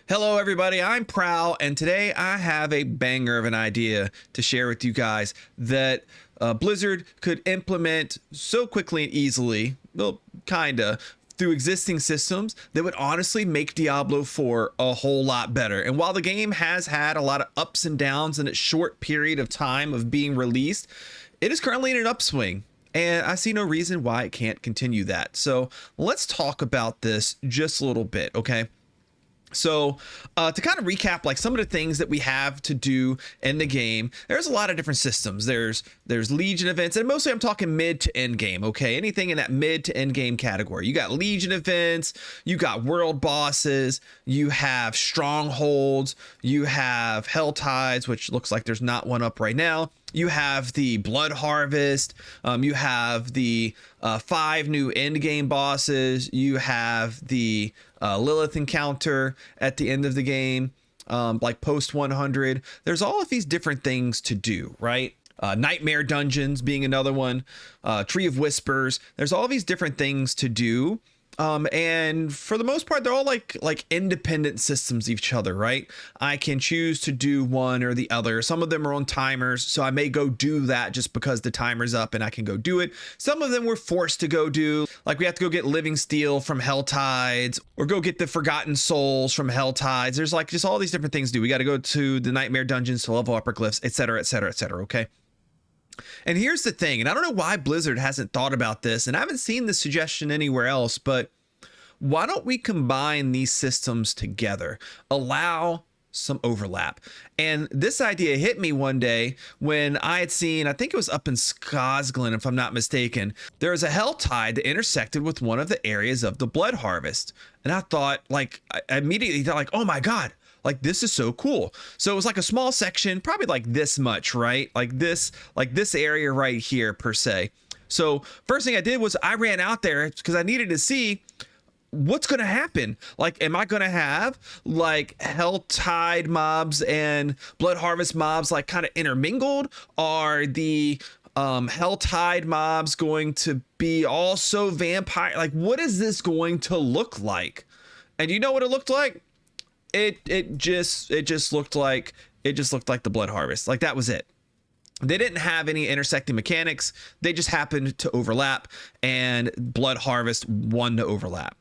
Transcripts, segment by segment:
Hello everybody, I'm Prowl, and today I have a banger of an idea to share with you guys that Blizzard could implement so quickly and easily, well, kinda, through existing systems that would honestly make Diablo 4 a whole lot better. And while the game has had a lot of ups and downs in its short period of time of being released, it is currently in an upswing. And I see no reason why it can't continue that. So let's talk about this just a little bit, okay? So to kind of recap, like some of the things that we have to do in the game, there's a lot of different systems. There's Legion events, and mostly I'm talking mid to end game. Okay, anything in that mid to end game category. You got Legion events, you got world bosses, you have strongholds, you have Helltides, which looks like there's not one up right now. You have the Blood Harvest, you have the 5 new endgame bosses, you have the Lilith encounter at the end of the game, like post 100. There's all of these different things to do, right? Nightmare dungeons being another one, Tree of Whispers. There's all these different things to do. And for the most part, they're all like independent systems of each other, right? I can choose to do one or the other. Some of them are on timers, so I may go do that just because the timer's up and I can go do it. Some of them we're forced to go do, like we have to go get Living Steel from Helltides or go get the Forgotten Souls from Helltides. There's like just all these different things to do. We got to go to the Nightmare dungeons to level up our glyphs, etc., etc., etc. Okay. And here's the thing, and I don't know why Blizzard hasn't thought about this, and I haven't seen this suggestion anywhere else, but why don't we combine these systems together, allow some overlap? And this idea hit me one day when I had seen, I think it was up in Skosglen, if I'm not mistaken, there was a Helltide that intersected with one of the areas of the Blood Harvest. And I thought, like, I immediately thought like, oh my God, like this is so cool. So it was like a small section, probably like this much, right? Like this area right here per se. So first thing I did was I ran out there because I needed to see what's going to happen. Like, am I going to have like Helltide mobs and Blood Harvest mobs like kind of intermingled? Are the Helltide mobs going to be also vampire? Like, what is this going to look like? And you know what it looked like? It just looked like the Blood Harvest. Like that was it. They didn't have any intersecting mechanics. They just happened to overlap, and Blood Harvest won to overlap.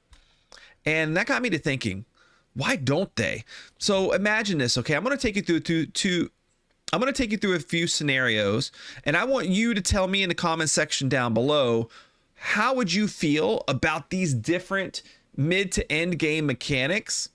And that got me to thinking, why don't they? So imagine this, okay? I'm going to take you through I'm going to take you through a few scenarios, and I want you to tell me in the comment section down below, how would you feel about these different mid to end game mechanics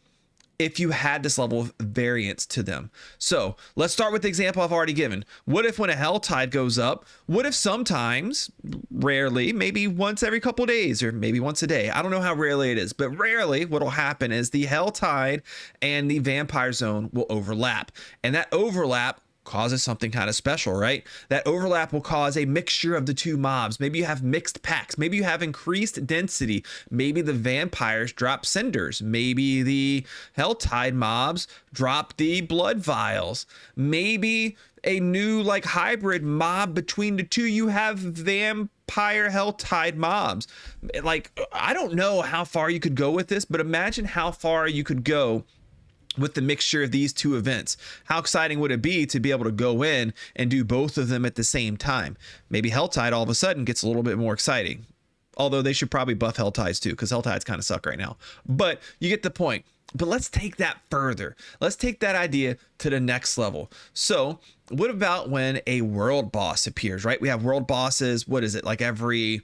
if you had this level of variance to them? So let's start with the example I've already given. What if when a Helltide goes up, what if sometimes, rarely, maybe once every couple of days or maybe once a day, I don't know how rarely it is, but rarely what'll happen is the Helltide and the Vampire Zone will overlap, and that overlap causes something kind of special, right? That overlap will cause a mixture of the two mobs. Maybe you have mixed packs. Maybe you have increased density. Maybe the vampires drop cinders. Maybe the Helltide mobs drop the blood vials. Maybe a new like hybrid mob between the two. You have vampire Helltide mobs. Like, I don't know how far you could go with this, but imagine how far you could go with the mixture of these two events. How exciting would it be to be able to go in and do both of them at the same time? Maybe Helltide all of a sudden gets a little bit more exciting. Although they should probably buff Helltides too, because Helltides kind of suck right now. But you get the point. But let's take that further. Let's take that idea to the next level. So what about when a world boss appears, right? We have world bosses, what is it, like every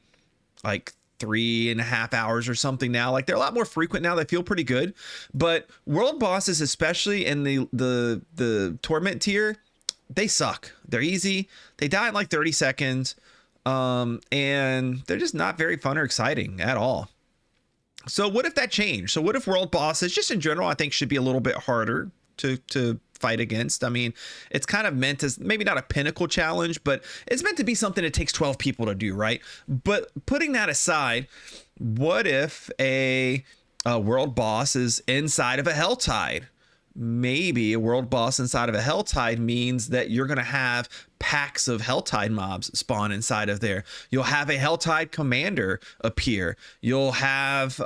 3.5 hours or something now. Like they're a lot more frequent now. They feel pretty good. But world bosses, especially in the torment tier, they suck. They're easy. They die in like 30 seconds. And they're just not very fun or exciting at all. So what if that changed? So what if world bosses, just in general, I think should be a little bit harder to fight against? I mean, it's kind of meant as maybe not a pinnacle challenge, but it's meant to be something that takes 12 people to do, right? But putting that aside, what if a world boss is inside of a Helltide? Maybe a world boss inside of a Helltide means that you're going to have packs of Helltide mobs spawn inside of there. You'll have a Helltide commander appear. You'll have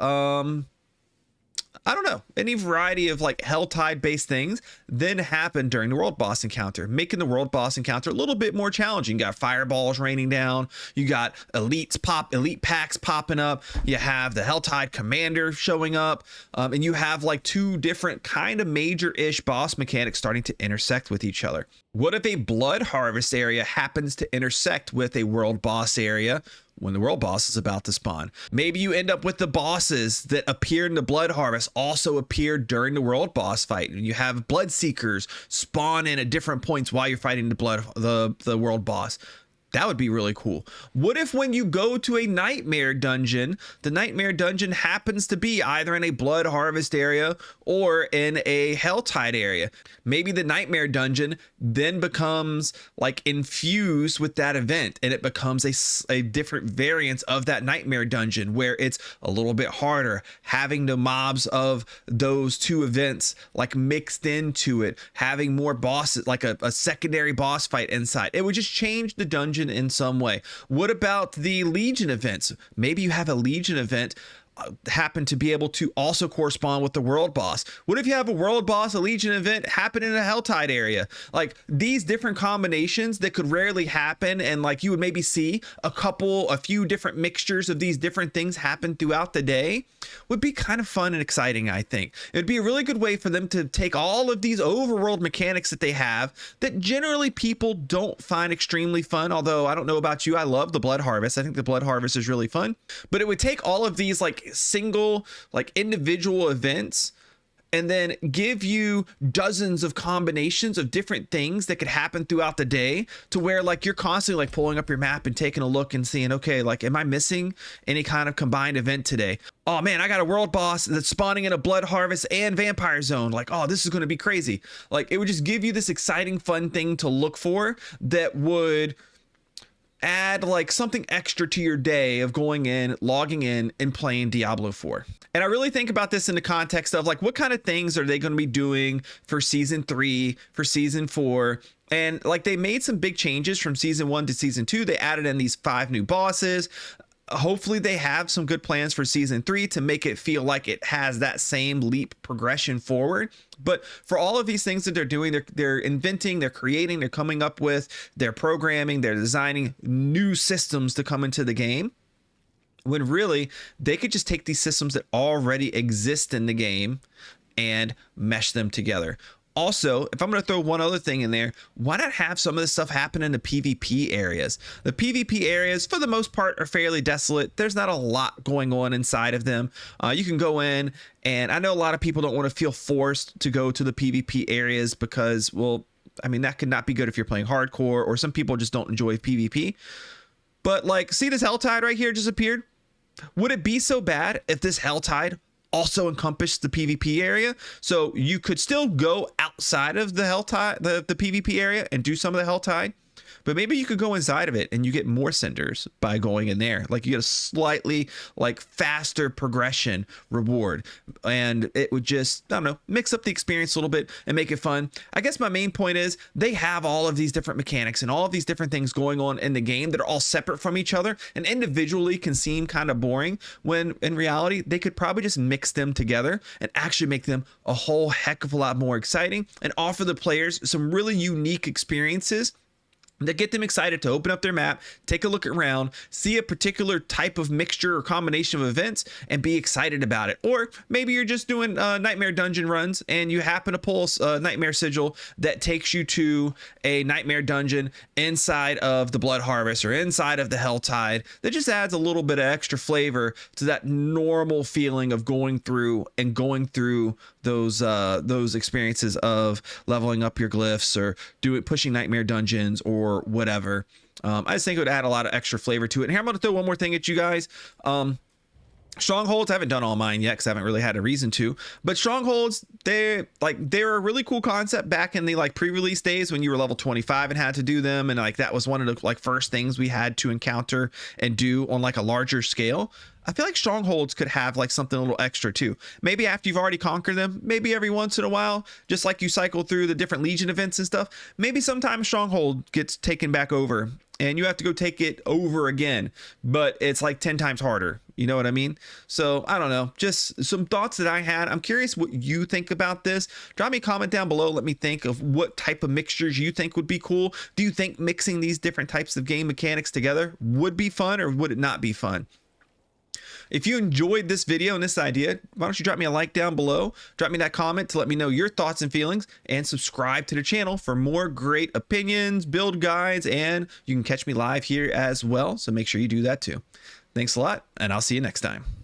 I don't know, any variety of like Helltide based things then happen during the world boss encounter, making the world boss encounter a little bit more challenging. You got fireballs raining down, you got elite packs popping up, you have the Helltide commander showing up, and you have like two different kind of major-ish boss mechanics starting to intersect with each other. What if a blood harvest area happens to intersect with a world boss area when the world boss is about to spawn? Maybe you end up with the bosses that appeared in the blood harvest also appeared during the world boss fight, and you have blood seekers spawn in at different points while you're fighting the world boss. That would be really cool. What if when you go to a nightmare dungeon, the nightmare dungeon happens to be either in a blood harvest area or in a Helltide area? Maybe the nightmare dungeon then becomes like infused with that event, and it becomes a different variance of that nightmare dungeon where it's a little bit harder, having the mobs of those two events like mixed into it, having more bosses, like a secondary boss fight inside. It would just change the dungeon in some way. What about the Legion events? Maybe you have a Legion event happen to be able to also correspond with the world boss. What if you have a world boss, a Legion event happen in a Helltide area? Like these different combinations that could rarely happen, and like you would maybe see a few different mixtures of these different things happen throughout the day, would be kind of fun and exciting. I think it would be a really good way for them to take all of these overworld mechanics that they have that generally people don't find extremely fun. Although I don't know about you, I love the blood harvest. I think the blood harvest is really fun, but it would take all of these like single like individual events and then give you dozens of combinations of different things that could happen throughout the day, to where like you're constantly like pulling up your map and taking a look and seeing, okay, like am I missing any kind of combined event today? Oh man, I got a world boss that's spawning in a blood harvest and vampire zone. Like, oh, this is going to be crazy. Like it would just give you this exciting fun thing to look for that would add like something extra to your day of going in, logging in, and playing Diablo IV. And I really think about this in the context of like, what kind of things are they going to be doing for season 3, for season 4? And like they made some big changes from season 1 to season 2. They added in these 5 new bosses. Hopefully they have some good plans for season 3 to make it feel like it has that same leap progression forward. But for all of these things that they're doing, they're inventing, they're creating, they're coming up with, they're programming, they're designing new systems to come into the game, when really they could just take these systems that already exist in the game and mesh them together. Also, if I'm going to throw one other thing in there, why not have some of this stuff happen in the PvP areas? The PvP areas, for the most part, are fairly desolate. There's not a lot going on inside of them. You can go in, and I know a lot of people don't want to feel forced to go to the PvP areas because, well, I mean, that could not be good if you're playing hardcore, or some people just don't enjoy PvP. But like, see this Helltide right here just appeared? Would it be so bad if this Helltide also encompass the PvP area, so you could still go outside of the Helltide, the PvP area, and do some of the Helltide, but maybe you could go inside of it and you get more cinders by going in there. Like you get a slightly like faster progression reward, and it would just, I don't know, mix up the experience a little bit and make it fun. I guess my main point is they have all of these different mechanics and all of these different things going on in the game that are all separate from each other and individually can seem kind of boring, when in reality they could probably just mix them together and actually make them a whole heck of a lot more exciting and offer the players some really unique experiences that get them excited to open up their map, take a look around, see a particular type of mixture or combination of events, and be excited about it. Or maybe you're just doing nightmare dungeon runs and you happen to pull a nightmare sigil that takes you to a nightmare dungeon inside of the blood harvest or inside of the Helltide. That just adds a little bit of extra flavor to that normal feeling of going through those experiences of leveling up your glyphs or pushing nightmare dungeons or whatever. I just think it would add a lot of extra flavor to it. And here I'm going to throw one more thing at you guys. Strongholds, I haven't done all mine yet because I haven't really had a reason to, but strongholds, they're a really cool concept back in the like pre-release days when you were level 25 and had to do them, and like that was one of the like first things we had to encounter and do on like a larger scale. I feel like strongholds could have like something a little extra too. Maybe after you've already conquered them, maybe every once in a while, just like you cycle through the different Legion events and stuff, maybe sometime stronghold gets taken back over and you have to go take it over again, but it's like 10 times harder. You know what I mean? So I don't know, just some thoughts that I had. I'm curious what you think about this. Drop me a comment down below. Let me think of what type of mixtures you think would be cool. Do you think mixing these different types of game mechanics together would be fun, or would it not be fun? If you enjoyed this video and this idea, why don't you drop me a like down below, drop me that comment to let me know your thoughts and feelings, and subscribe to the channel for more great opinions, build guides, and you can catch me live here as well. So make sure you do that too. Thanks a lot, and I'll see you next time.